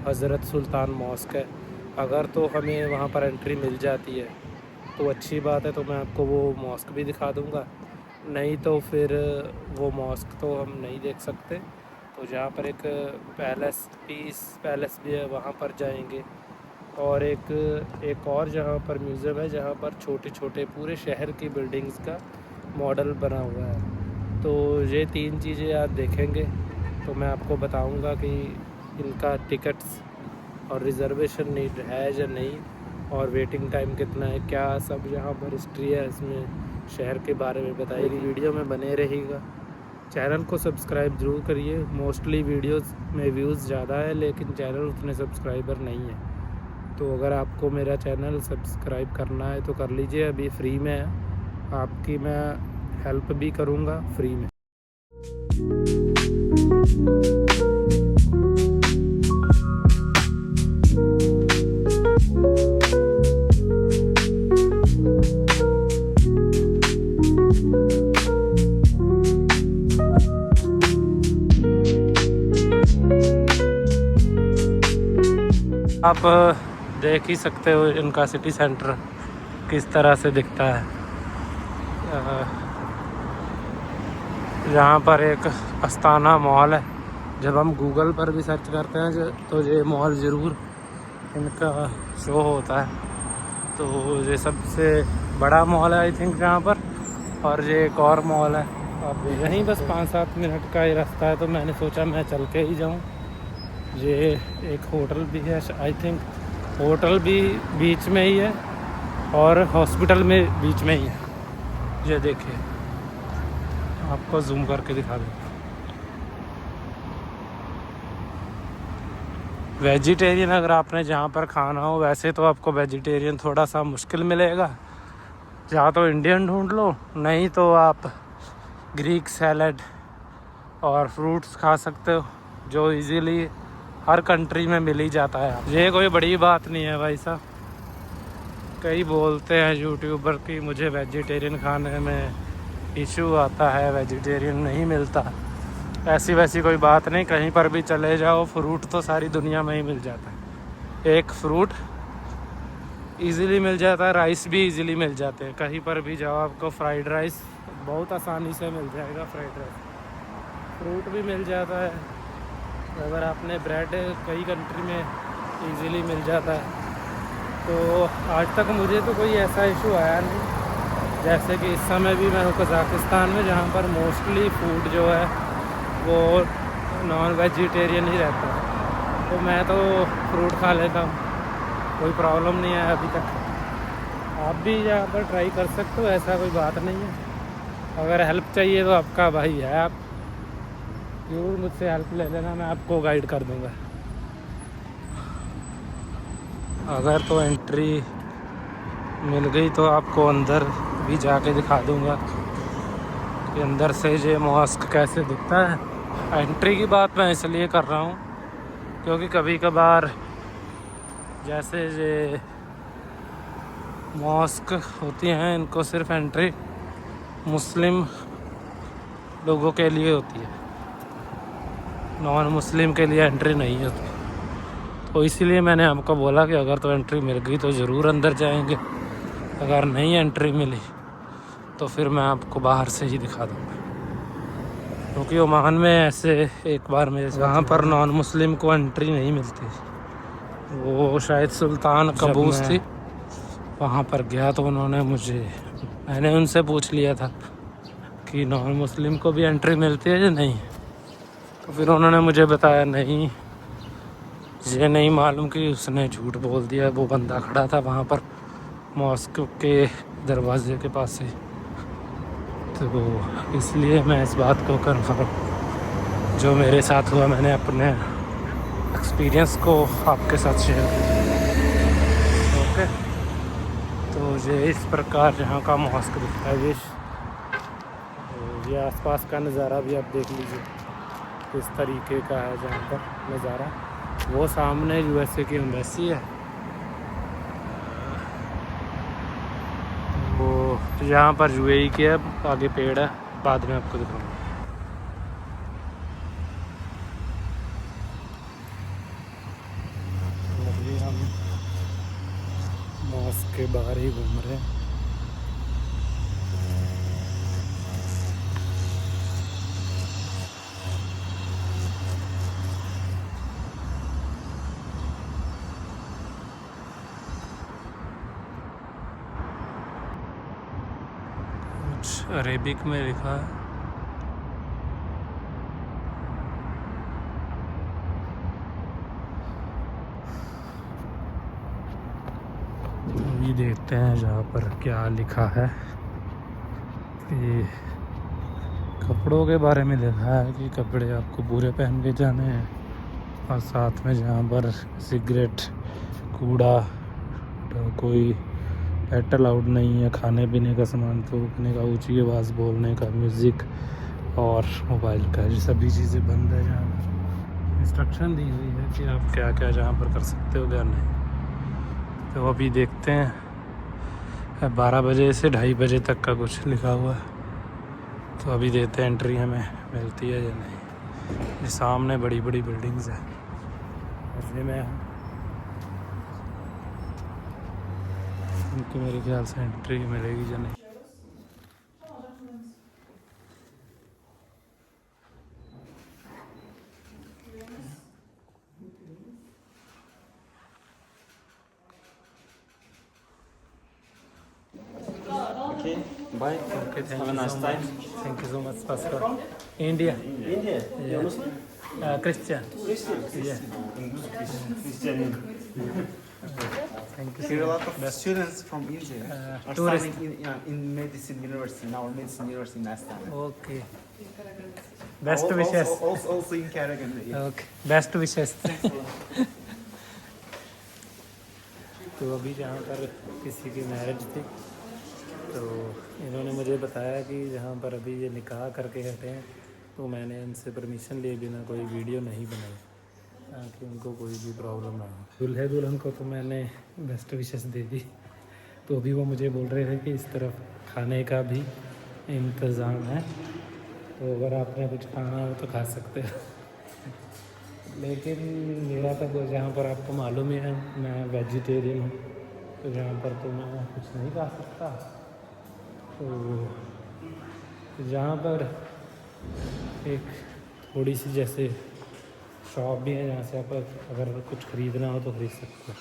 हज़रत सुल्तान मॉस्क है। अगर तो हमें वहाँ पर एंट्री मिल जाती है तो अच्छी बात है, तो मैं आपको वो मॉस्क भी दिखा दूँगा। नहीं तो फिर वो मॉस्क तो हम नहीं देख सकते, तो जहाँ पर एक पीस पैलेस भी है वहाँ पर जाएंगे। और एक और जहाँ पर म्यूज़ियम है, जहाँ पर छोटे छोटे पूरे शहर की बिल्डिंग्स का मॉडल बना हुआ है। तो ये 3 चीज़ें आप देखेंगे तो मैं आपको बताऊंगा कि इनका टिकट्स और रिज़र्वेशन नीड है या नहीं, और वेटिंग टाइम कितना है, क्या सब यहाँ पर हिस्ट्री है इसमें, शहर के बारे में बताइए। वीडियो में बने रहिएगा। चैनल को सब्सक्राइब ज़रूर करिए। मोस्टली वीडियोस में व्यूज़ ज़्यादा है लेकिन चैनल उतने सब्सक्राइबर नहीं है, तो अगर आपको मेरा चैनल सब्सक्राइब करना है तो कर लीजिए, अभी फ्री में है। आपकी मैं हेल्प भी करूँगा फ्री में। आप देख ही सकते हो इनका सिटी सेंटर किस तरह से दिखता है। यहाँ पर एक अस्ताना मॉल है। जब हम गूगल पर भी सर्च करते हैं तो ये मॉल ज़रूर इनका शो होता है। तो ये सबसे बड़ा मॉल है आई थिंक यहाँ पर, और ये एक और मॉल है। अब यहीं बस 5-7 मिनट का ही रास्ता है, तो मैंने सोचा मैं चल के ही जाऊँ। ये एक होटल भी है आई थिंक, होटल भी बीच में ही है और हॉस्पिटल में बीच में ही है। ये देखिए, आपको जूम करके दिखा दूँ। वेजिटेरियन अगर आपने जहाँ पर खाना हो, वैसे तो आपको वेजिटेरियन थोड़ा सा मुश्किल मिलेगा, या तो इंडियन ढूंढ लो, नहीं तो आप ग्रीक सैलड और फ्रूट्स खा सकते हो, जो इजीली हर कंट्री में मिल ही जाता है। ये कोई बड़ी बात नहीं है भाई साहब। कई बोलते हैं यूट्यूबर कि मुझे वेजिटेरियन खाने में इशू आता है, वेजिटेरियन नहीं मिलता। ऐसी वैसी कोई बात नहीं, कहीं पर भी चले जाओ फ्रूट तो सारी दुनिया में ही मिल जाता है। एक फ्रूट इजीली मिल जाता है, राइस भी इजीली मिल जाते हैं। कहीं पर भी जाओ आपको फ्राइड राइस बहुत आसानी से मिल जाएगा, फ्राइड राइस, फ्रूट भी मिल जाता है। अगर आपने ब्रेड कई कंट्री में इजीली मिल जाता है। तो आज तक मुझे तो कोई ऐसा इशू आया नहीं। जैसे कि इस समय भी मैं हूँ कज़ाकिस्तान में, जहाँ पर मोस्टली फूड जो है वो नॉन वेजिटेरियन ही रहता है, तो मैं तो फ्रूट खा लेता हूँ, कोई प्रॉब्लम नहीं है अभी तक। आप भी यहाँ पर ट्राई कर सकते हो, ऐसा कोई बात नहीं है। अगर हेल्प चाहिए तो आपका भाई है, आप ज़रूर मुझसे हेल्प ले लेना, मैं आपको गाइड कर दूँगा। अगर तो एंट्री मिल गई तो आपको अंदर भी जाके दिखा दूँगा कि अंदर से ये मॉस्क कैसे दिखता है। एंट्री की बात मैं इसलिए कर रहा हूँ क्योंकि कभी कभार जैसे ये मॉस्क होती हैं, इनको सिर्फ एंट्री मुस्लिम लोगों के लिए होती है, नॉन मुस्लिम के लिए एंट्री नहीं होती। तो इसीलिए मैंने आपको बोला कि अगर तो एंट्री मिल गई तो ज़रूर अंदर जाएंगे, अगर नहीं एंट्री मिली तो फिर मैं आपको बाहर से ही दिखा दूँगा। क्योंकि ओमान में ऐसे एक बार मेरे वहाँ पर नॉन मुस्लिम को एंट्री नहीं मिलती। वो शायद सुल्तान कबूस थी, वहाँ पर गया तो मैंने उनसे पूछ लिया था कि नॉन मुस्लिम को भी एंट्री मिलती है या नहीं। तो फिर उन्होंने मुझे बताया नहीं, ये नहीं मालूम कि उसने झूठ बोल दिया। वो बंदा खड़ा था वहाँ पर मॉस्क के दरवाजे के पास से, तो इसलिए मैं इस बात को कन्फर्म जो मेरे साथ हुआ मैंने अपने एक्सपीरियंस को आपके साथ शेयर किया। ओके, तो ये इस प्रकार यहाँ का मॉस्क दिखता है। ये आसपास का नज़ारा भी आप देख लीजिए किस तरीके का है जहाँ पर नज़ारा। वो सामने यूएसए की एम्बेसी है, वो यहाँ पर यूएई की है, आगे पेड़ है, बाद में आपको दिखाऊंगा। मॉस्क के बाहर ही घूम रहे हैं। कुछ अरेबिक में लिखा है। अभी देखते हैं जहाँ पर क्या लिखा है। कि कपड़ों के बारे में लिखा है कि कपड़े आपको पूरे पहन के जाने हैं, और साथ में जहाँ पर सिगरेट, कूड़ा, तो कोई पेट अलाउड नहीं है, खाने पीने का सामान थूकने का, ऊंची आवाज़ बोलने का, म्यूज़िक और मोबाइल का, ये सभी चीज़ें बंद है। जहाँ इंस्ट्रक्शन दी हुई है कि आप क्या क्या जहाँ पर कर सकते हो क्या नहीं। तो अभी देखते हैं 12 बजे से 2:30 बजे तक का कुछ लिखा हुआ है। तो अभी देते हैं एंट्री, हमें मिलती है या नहीं। ये सामने बड़ी बड़ी बिल्डिंग्स है, मजे में उनकी मेरे ख्याल से एंट्री मिलेगी या नहीं। Okay, bye. Okay, thank Have a you nice so time. much. Thank you so much, Pastor. India. India? Yeah. Muslim? Christian. Christian? Yeah. Christian. Thank you Here so a much. lot of students from India are tourist. studying in medicine university, in our medicine university in Astana. Okay. Best wishes. Also in Karagan. Yeah. Okay. Best wishes. तो अभी जहाँ पर किसी की marriage थी, तो इन्होंने मुझे बताया कि जहाँ पर अभी ये निकाह करके हटे हैं, तो मैंने इनसे परमिशन लिए बिना कोई वीडियो नहीं बनाई ताकि उनको कोई भी प्रॉब्लम ना हो। दूल्हे दुल्हन को तो मैंने बेस्ट विशेस दे दी। तो अभी वो मुझे बोल रहे थे कि इस तरफ खाने का भी इंतज़ाम है, तो अगर आपने कुछ खाना हो तो खा सकते हो। लेकिन मेरा तो जहाँ पर आपको मालूम ही है मैं वेजिटेरियन हूँ, तो जहाँ पर तो मैं कुछ नहीं खा सकता। तो जहाँ पर एक थोड़ी सी जैसे शॉप भी है जहाँ से आप अगर कुछ ख़रीदना हो तो ख़रीद सकते हो।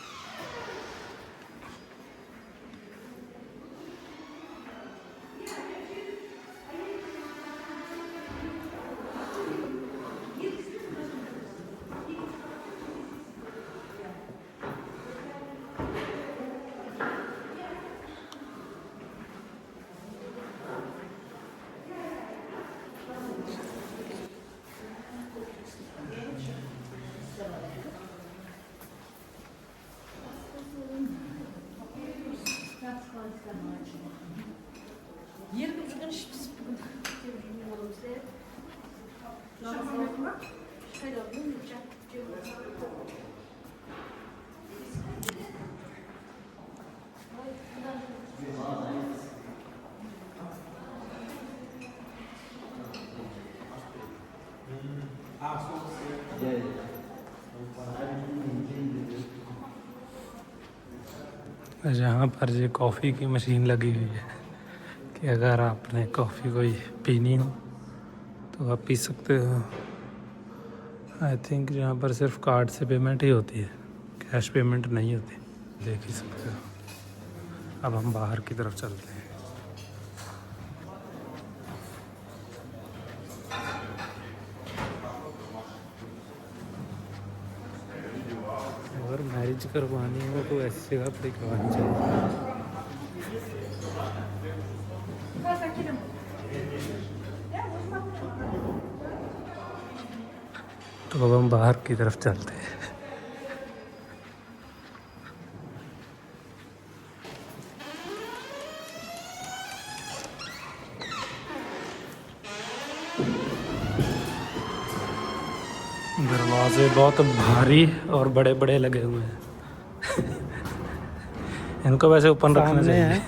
जहाँ पर ये कॉफ़ी की मशीन लगी हुई है कि अगर आपने कॉफ़ी कोई पीनी हो तो आप पी सकते हो। आई थिंक यहाँ पर सिर्फ कार्ड से पेमेंट ही होती है, कैश पेमेंट नहीं होती, देख ही सकते हो। अब हम बाहर की तरफ चलते हैं। अगर मैरिज करवानी हो तो ऐसी जगह पर करवानी चाहिए। तो अब हम बाहर की तरफ चलते हैं। दरवाजे बहुत भारी और बड़े बड़े लगे हुए हैं। इनको वैसे ओपन रखना चाहिए।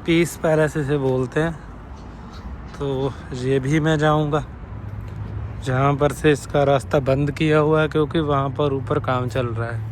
पीस पैलेस से बोलते हैं। तो ये भी मैं जाऊंगा जहाँ पर से इसका रास्ता बंद किया हुआ है क्योंकि वहाँ पर ऊपर काम चल रहा है।